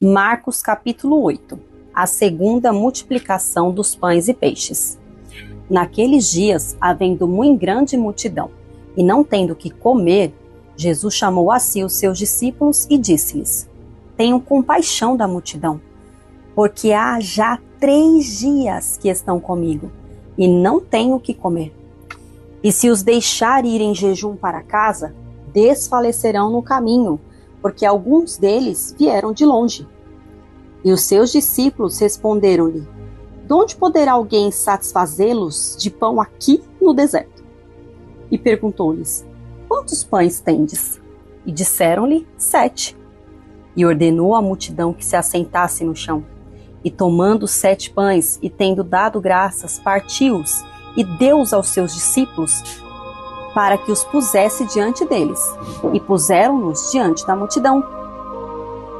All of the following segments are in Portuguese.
Marcos capítulo 8. A segunda multiplicação dos pães e peixes. Naqueles dias, havendo muito grande multidão, e não tendo que comer, Jesus chamou a si os seus discípulos e disse-lhes: Tenham compaixão da multidão, porque há já 3 dias que estão comigo, e não tenho o que comer. E se os deixar ir em jejum para casa, desfalecerão no caminho, porque alguns deles vieram de longe. E os seus discípulos responderam-lhe: De onde poderá alguém satisfazê-los de pão aqui no deserto? E perguntou-lhes: Quantos pães tendes? E disseram-lhe: 7. E ordenou à multidão que se assentasse no chão. E tomando os 7 pães, e tendo dado graças, partiu-os, e deu-os aos seus discípulos, para que os pusesse diante deles. E puseram-nos diante da multidão.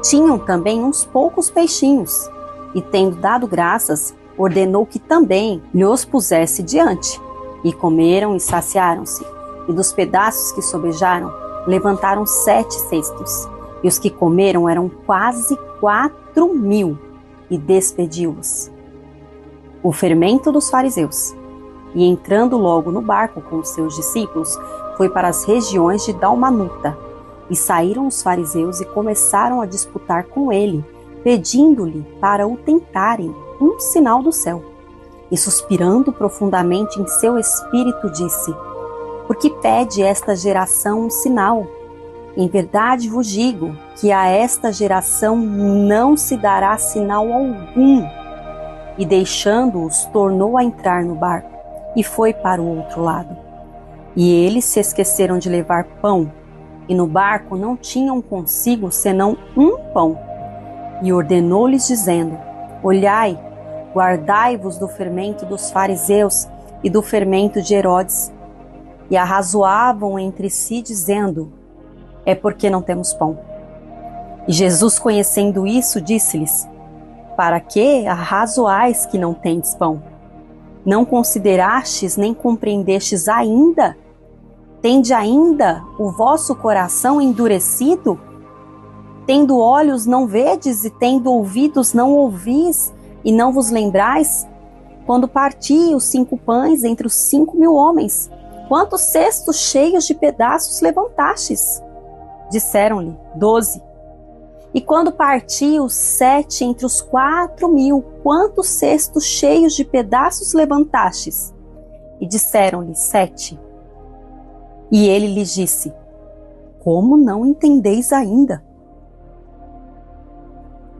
Tinham também uns poucos peixinhos, e tendo dado graças, ordenou que também lhos pusesse diante. E comeram e saciaram-se, e dos pedaços que sobejaram, levantaram 7 cestos, e os que comeram eram quase 4.000, e despediu-os. O fermento dos fariseus. E entrando logo no barco com os seus discípulos, foi para as regiões de Dalmanuta. E saíram os fariseus e começaram a disputar com ele, pedindo-lhe para o tentarem um sinal do céu. E suspirando profundamente em seu espírito, disse: Por que pede esta geração um sinal? Em verdade vos digo que a esta geração não se dará sinal algum. E deixando-os, tornou a entrar no barco e foi para o outro lado. E eles se esqueceram de levar pão, e no barco não tinham consigo senão um pão. E ordenou-lhes dizendo: Olhai, guardai-vos do fermento dos fariseus e do fermento de Herodes. E arrazoavam entre si, dizendo: É porque não temos pão. E Jesus, conhecendo isso, disse-lhes: Para que arrazoais que não tendes pão? Não considerastes nem compreendestes ainda? Tende ainda o vosso coração endurecido? Tendo olhos não vedes, e tendo ouvidos não ouvis, e não vos lembrais? Quando parti os 5 pães entre os 5.000 homens, quantos cestos cheios de pedaços levantastes? Disseram-lhe: 12. E quando parti os 7 entre os 4.000, quantos cestos cheios de pedaços levantastes? E disseram-lhe: 7. E ele lhes disse: Como não entendeis ainda?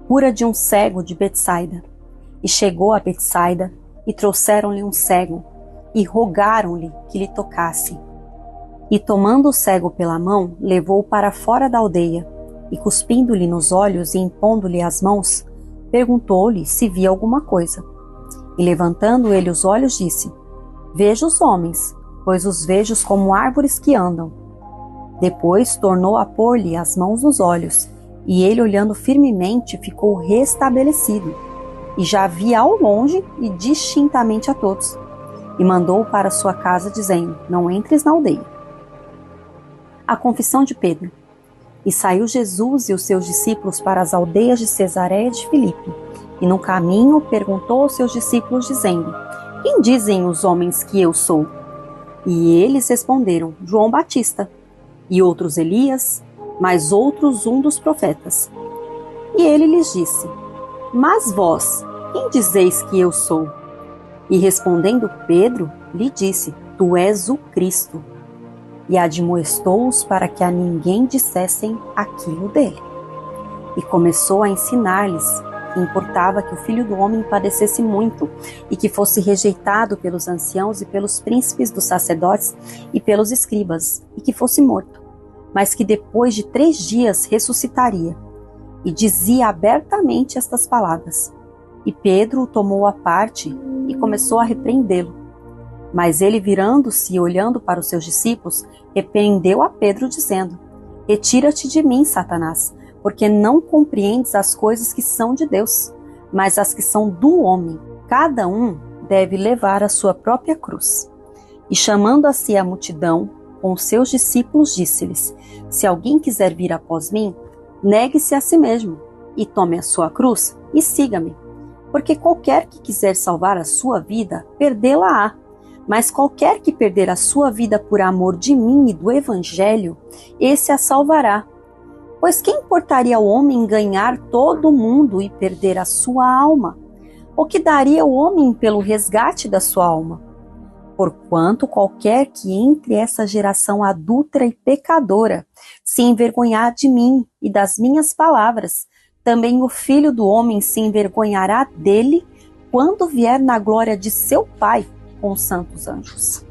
Cura de um cego de Betsaida. E chegou a Betsaida, e trouxeram-lhe um cego, e rogaram-lhe que lhe tocasse. E tomando o cego pela mão, levou-o para fora da aldeia, e cuspindo-lhe nos olhos e impondo-lhe as mãos, perguntou-lhe se via alguma coisa. E levantando ele os olhos, disse: Vejo os homens, pois os vejo como árvores que andam. Depois tornou a pôr-lhe as mãos nos olhos, e ele, olhando firmemente, ficou restabelecido, e já via ao longe e distintamente a todos. E mandou-o para sua casa, dizendo: Não entres na aldeia. A confissão de Pedro. E saiu Jesus e os seus discípulos para as aldeias de Cesareia de Filipe. E no caminho perguntou aos seus discípulos, dizendo: Quem dizem os homens que eu sou? E eles responderam: João Batista, e outros Elias, mas outros um dos profetas. E ele lhes disse: Mas vós, quem dizeis que eu sou? E respondendo Pedro, lhe disse: Tu és o Cristo. E admoestou-os para que a ninguém dissessem aquilo dele. E começou a ensinar-lhes que importava que o Filho do Homem padecesse muito, e que fosse rejeitado pelos anciãos e pelos príncipes dos sacerdotes e pelos escribas, e que fosse morto, mas que depois de 3 dias ressuscitaria. E dizia abertamente estas palavras. E Pedro o tomou à parte e começou a repreendê-lo. Mas ele, virando-se e olhando para os seus discípulos, repreendeu a Pedro, dizendo: Retira-te de mim, Satanás, porque não compreendes as coisas que são de Deus, mas as que são do homem. Cada um deve levar a sua própria cruz. E chamando a si a multidão, com os seus discípulos, disse-lhes: Se alguém quiser vir após mim, negue-se a si mesmo, e tome a sua cruz e siga-me. Porque qualquer que quiser salvar a sua vida, perdê-la-á. Mas qualquer que perder a sua vida por amor de mim e do Evangelho, esse a salvará. Pois que importaria ao homem ganhar todo o mundo e perder a sua alma? O que daria o homem pelo resgate da sua alma? Porquanto qualquer que entre essa geração adúltera e pecadora se envergonhar de mim e das minhas palavras, também o Filho do Homem se envergonhará dele quando vier na glória de seu Pai com os santos anjos.